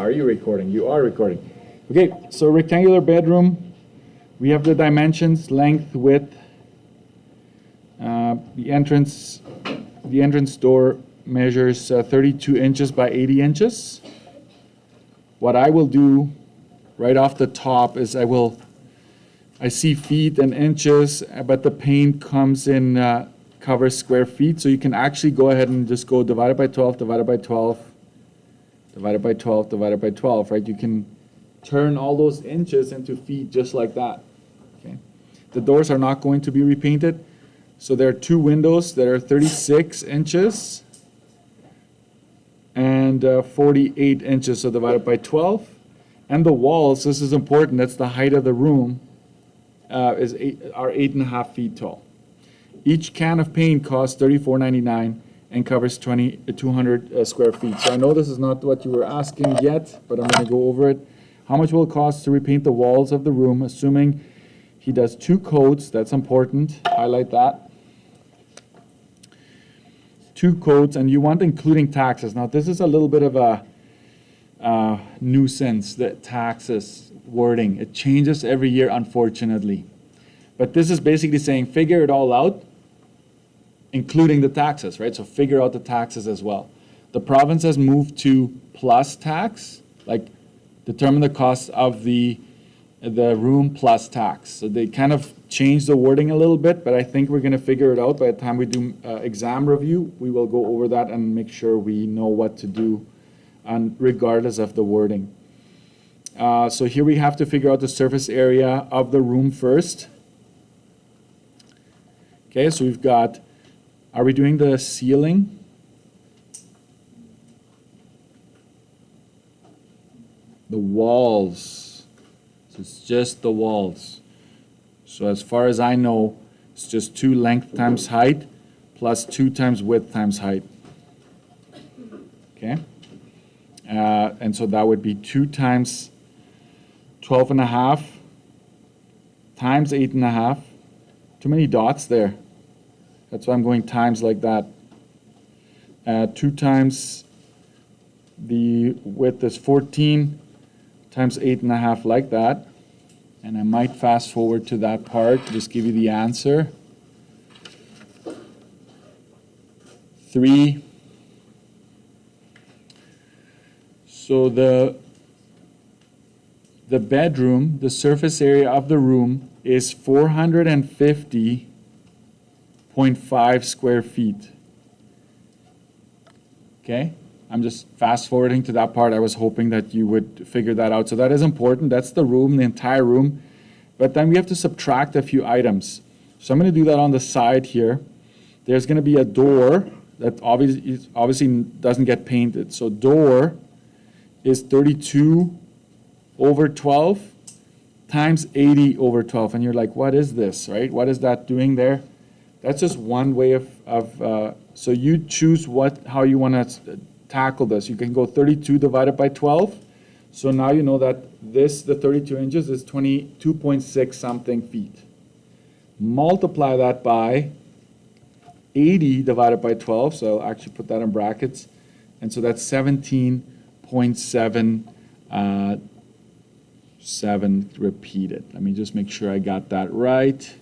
Are you recording? You are recording. Okay, so rectangular bedroom. We have the dimensions, length, width. The entrance door measures 32 inches by 80 inches. What I will do right off the top is I see feet and inches, but the paint comes in covers square feet, so you can actually go ahead and just go divided by 12, divided by 12, divided by 12, divided by 12, right? You can turn all those inches into feet just like that. Okay. The doors are not going to be repainted. So there are two windows that are 36 inches and 48 inches, so divided by 12. And the walls, this is important, that's the height of the room, are 8.5 feet tall. Each can of paint costs $34.99 and covers 200 square feet. So I know this is not what you were asking yet, but I'm going to go over it. How much will it cost to repaint the walls of the room, assuming he does 2 coats? That's important. Highlight that. 2 coats, and you want including taxes. Now, this is a little bit of a nuisance, the taxes wording. It changes every year, unfortunately. But this is basically saying figure it all out, including the taxes, right? So figure out the taxes as well. The province has moved to plus tax, like determine the cost of the room plus tax. So they kind of changed the wording a little bit, but I think we're going to figure it out. By the time we do exam review, we will go over that and make sure we know what to do, and regardless of the wording. So here we have to figure out the surface area of the room first. Okay, so we've got, are we doing the ceiling? The walls. So it's just the walls. So as far as I know, it's just 2 length times height plus 2 times width times height. Okay? And so that would be 2 times 12.5 times 8.5. Too many dots there. That's why I'm going times like that. 2 times the width is 14 times 8.5 like that. And I might fast forward to that part, just give you the answer. 3. So the bedroom, the surface area of the room is 450.5 square feet. Okay? I'm just fast forwarding to that part. I was hoping that you would figure that out. So that is important. That's the room, the entire room. But then we have to subtract a few items. So I'm going to do that on the side here. There's going to be a door that obviously doesn't get painted. So door is 32 over 12 times 80 over 12. And you're like, what is this, right? What is that doing there? That's just one way of so you choose how you want to tackle this. You can go 32 divided by 12. So now you know that the 32 inches is 22.6 something feet. Multiply that by 80 divided by 12. So I'll actually put that in brackets. And so that's 17.7 repeated. Let me just make sure I got that right.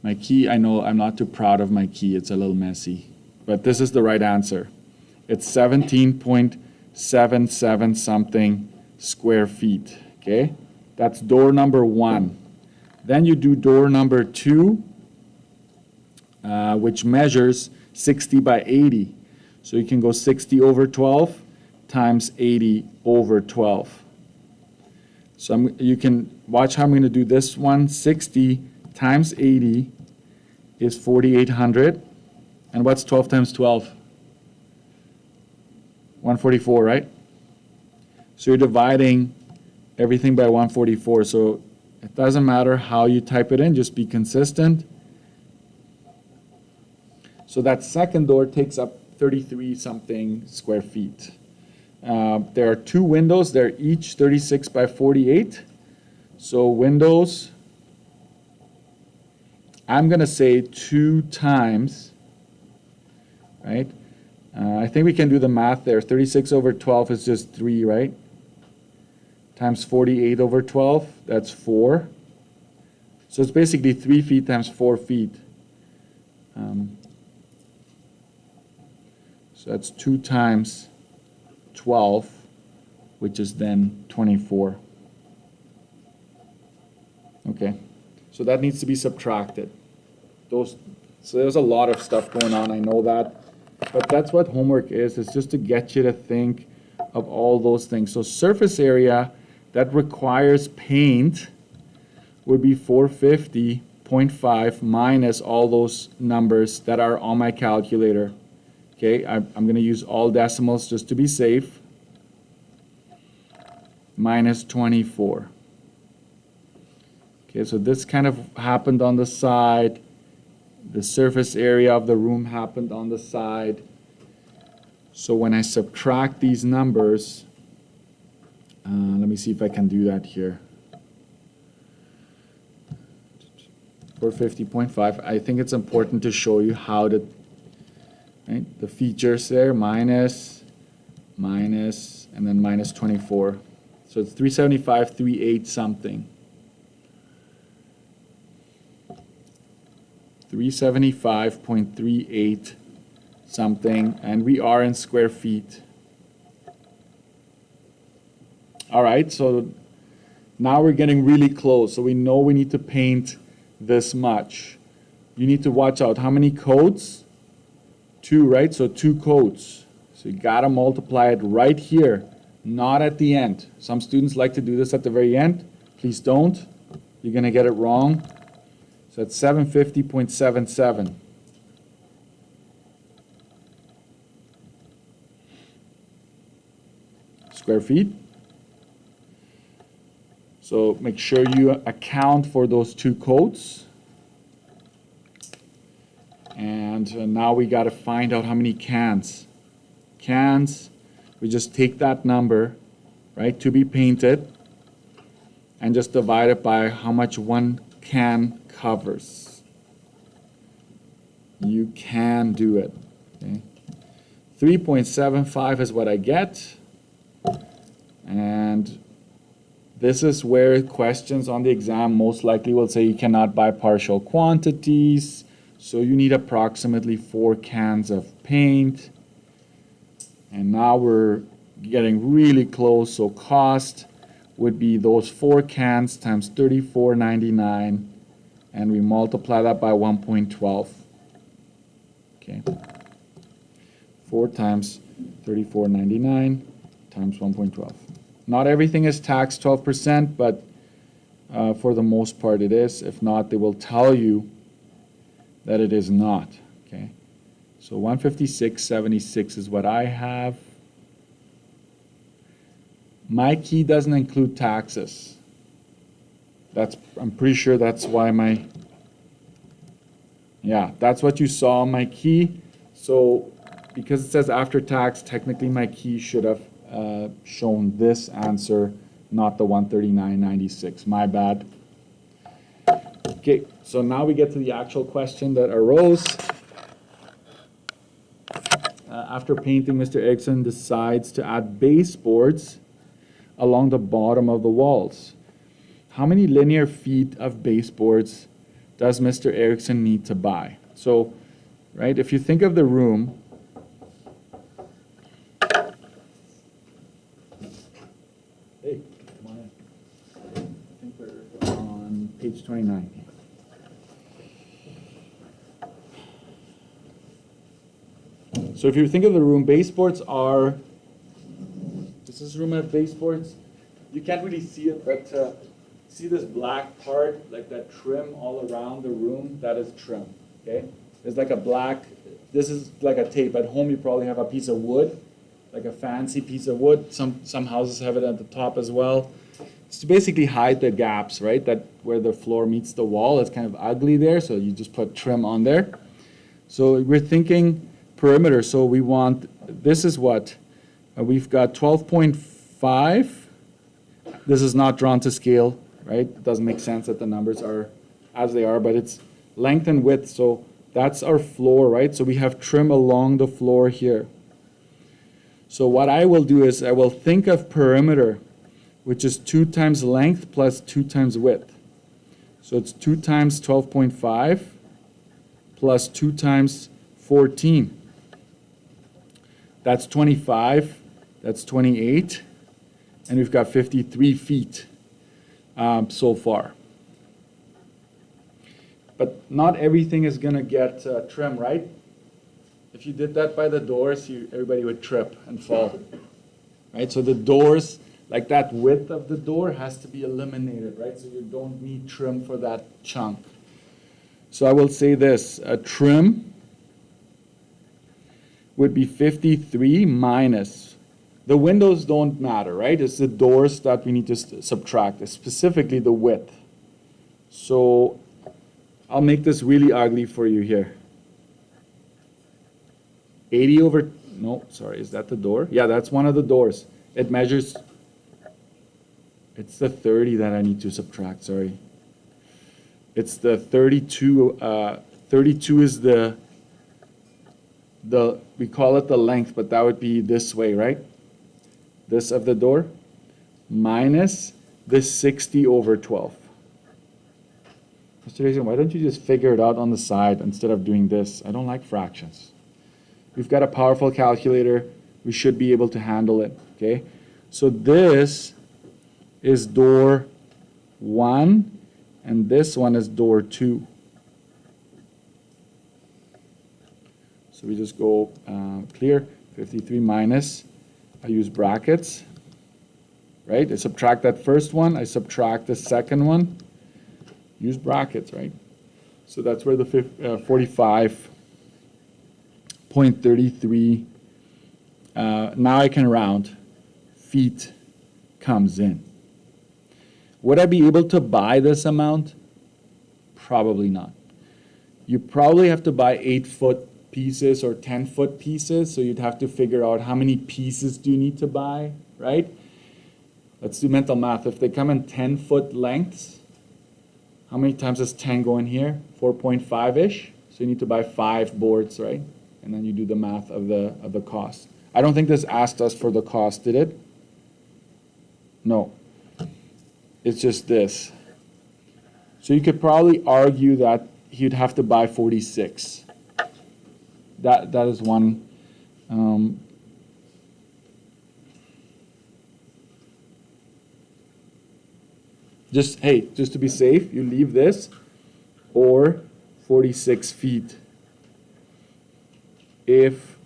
My key, I know I'm not too proud of my key. It's a little messy. But this is the right answer. It's 17.77 something square feet. Okay? That's door number 1. Then you do door number 2, which measures 60 by 80. So you can go 60 over 12 times 80 over 12. So you can watch how I'm going to do this one. 60 times 80 is 4,800. And what's 12 times 12? 144, right? So you're dividing everything by 144. So it doesn't matter how you type it in, just be consistent. So that second door takes up 33 something square feet. There are 2 windows. They're each 36 by 48. So windows, I'm going to say 2 times, right? I think we can do the math there. 36 over 12 is just 3, right? Times 48 over 12, that's 4. So it's basically 3 feet times 4 feet. So that's 2 times 12, which is then 24. Okay, so that needs to be subtracted. So there's a lot of stuff going on, I know that. But that's what homework is. It's just to get you to think of all those things. So surface area that requires paint would be 450.5 minus all those numbers that are on my calculator. Okay, I'm going to use all decimals just to be safe. Minus 24. Okay, so this kind of happened on the side. The surface area of the room happened on the side. So when I subtract these numbers, let me see if I can do that here. 450.5. I think it's important to show you how to, right, the features there, minus, and then minus 24. So it's 375.38 something. 375.38 something, and we are in square feet. All right, so now we're getting really close. So we know we need to paint this much. You need to watch out. How many coats? 2, right? So 2 coats. So you gotta multiply it right here, not at the end. Some students like to do this at the very end. Please don't. You're gonna get it wrong. So it's 750.77. Square feet. So make sure you account for those 2 coats. And now we got to find out how many cans. Cans, we just take that number, right, to be painted, and just divide it by how much 1 can covers. You can do it. Okay. 3.75 is what I get. And this is where questions on the exam most likely will say you cannot buy partial quantities. So you need approximately 4 cans of paint. And now we're getting really close. So cost would be those 4 cans times $34.99. And we multiply that by 1.12. Okay. 4 times $34.99 times 1.12. Not everything is taxed 12%, but for the most part it is. If not, they will tell you that it is not. Okay. So 156.76 is what I have. My key doesn't include taxes. I'm pretty sure that's why that's what you saw on my key. So because it says after tax, technically my key should have shown this answer, not the 139.96. My bad. Okay, so now we get to the actual question that arose. After painting, Mr. Erickson decides to add baseboards along the bottom of the walls. How many linear feet of baseboards does Mr. Erickson need to buy? So, right, if you think of the room, hey, come on in. I think we're on page 29. So if you think of the room, baseboards are, does this room have baseboards? You can't really see it, but see this black part, like that trim all around the room? That is trim, okay? There's like a black, this is like a tape. At home you probably have a piece of wood, like a fancy piece of wood. Some houses have it at the top as well. It's to basically hide the gaps, right? That where the floor meets the wall, it's kind of ugly there, so you just put trim on there. So we're thinking perimeter, so we want, this is what? We've got 12.5. This is not drawn to scale, right? It doesn't make sense that the numbers are as they are, but it's length and width, so that's our floor, right? So we have trim along the floor here. So what I will do is I will think of perimeter, which is 2 times length plus 2 times width. So it's 2 times 12.5 plus 2 times 14. That's 25, that's 28, and we've got 53 feet so far. But not everything is going to get trim, right? If you did that by the doors, everybody would trip and fall, right? So the doors, like that width of the door has to be eliminated, right? So you don't need trim for that chunk. So I will say this, a trim would be 53 minus. The windows don't matter, right? It's the doors that we need to subtract, specifically the width. So I'll make this really ugly for you here. 80 over, no, sorry, is that the door? Yeah, that's one of the doors. It measures, it's the 30 that I need to subtract, sorry. It's the 32, 32 is the, we call it the length, but that would be this way, right? This of the door minus this 60 over 12. Mr. Jason, why don't you just figure it out on the side instead of doing this? I don't like fractions. We've got a powerful calculator. We should be able to handle it, okay? So this is door 1, and this one is door 2. So we just go clear, 53 minus, I use brackets, right? I subtract that first one, I subtract the second one, use brackets, right? So that's where the 45.33, now I can round, feet comes in. Would I be able to buy this amount? Probably not. You probably have to buy 8-foot pieces or 10-foot pieces, so you'd have to figure out how many pieces do you need to buy, right? Let's do mental math. If they come in 10-foot lengths, how many times does 10 go in here? 4.5-ish. So you need to buy 5 boards, right? And then you do the math of the cost. I don't think this asked us for the cost, did it? No. It's just this. So you could probably argue that he'd have to buy 46. That is one. Just to be safe, you leave this, or 46 feet if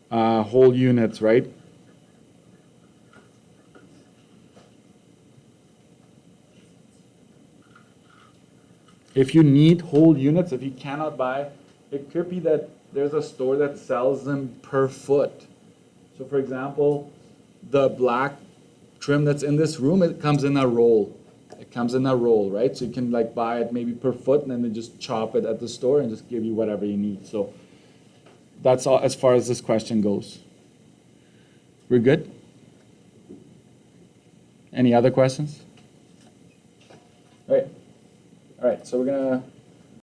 whole units, right? If you need whole units, if you cannot buy, it could be that there's a store that sells them per foot. So for example, the black trim that's in this room, it comes in a roll. It comes in a roll, right? So you can like buy it maybe per foot and then they just chop it at the store and just give you whatever you need. So that's all as far as this question goes. We're good? Any other questions? All right, so we're gonna